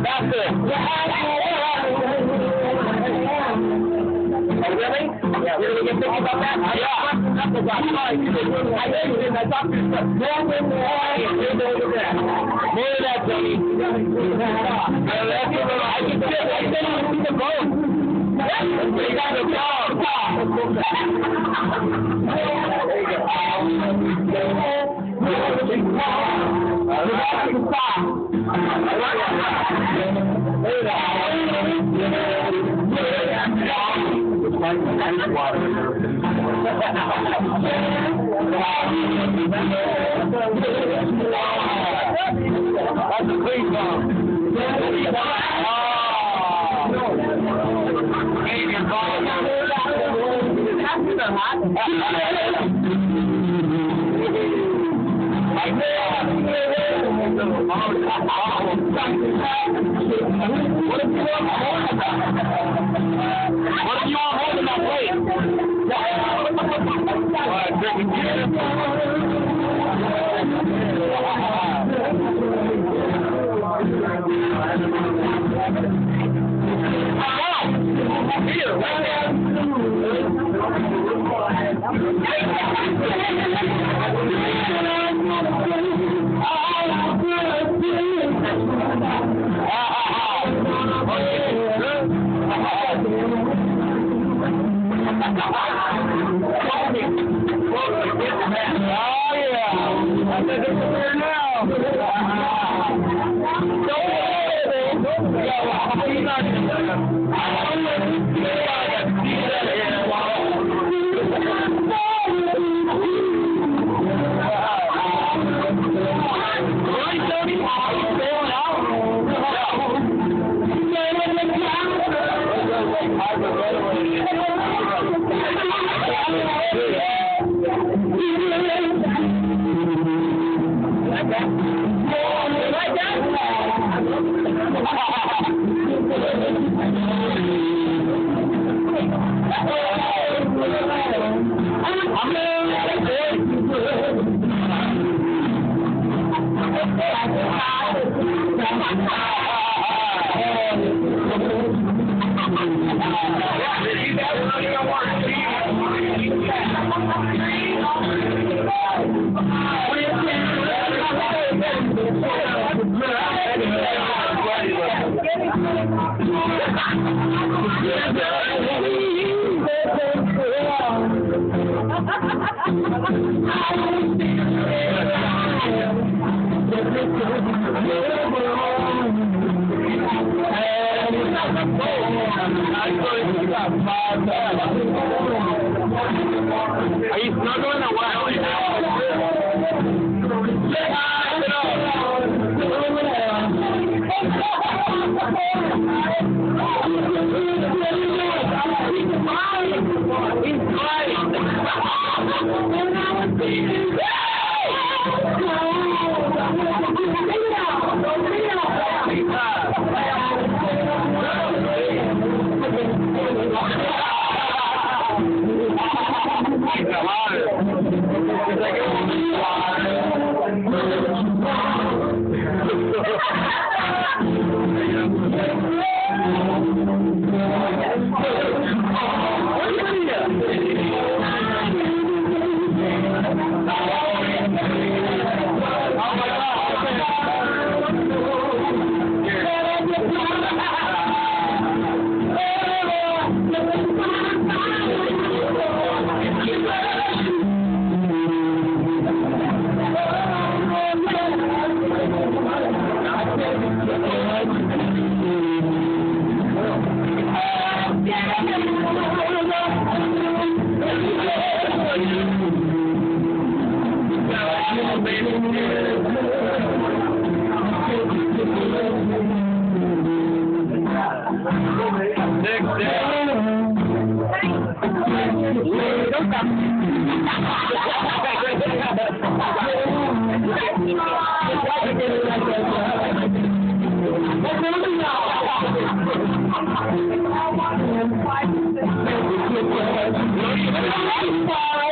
That's it. Oh, really? Yeah. You're going to get thinking about that? Yeah. That's a lot. I know you did. I talked to you. More of that, Tony. I can see the bone. You got the dog. That's a clean song. What do you want holding my plate? Drinking beer. Are you snuggling or what?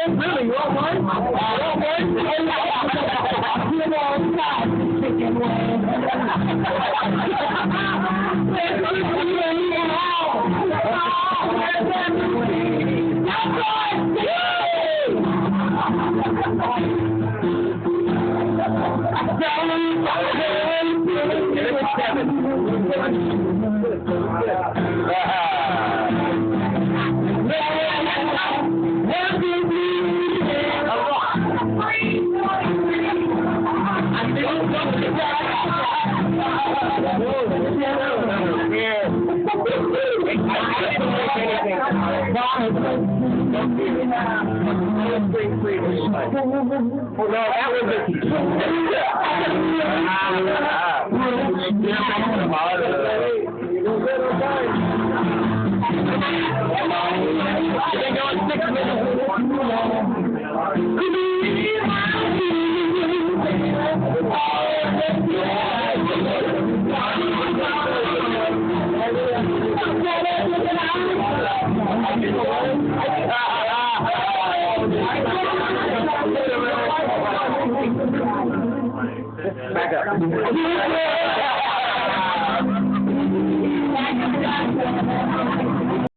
Really, you want one? Oh, no, that was back up.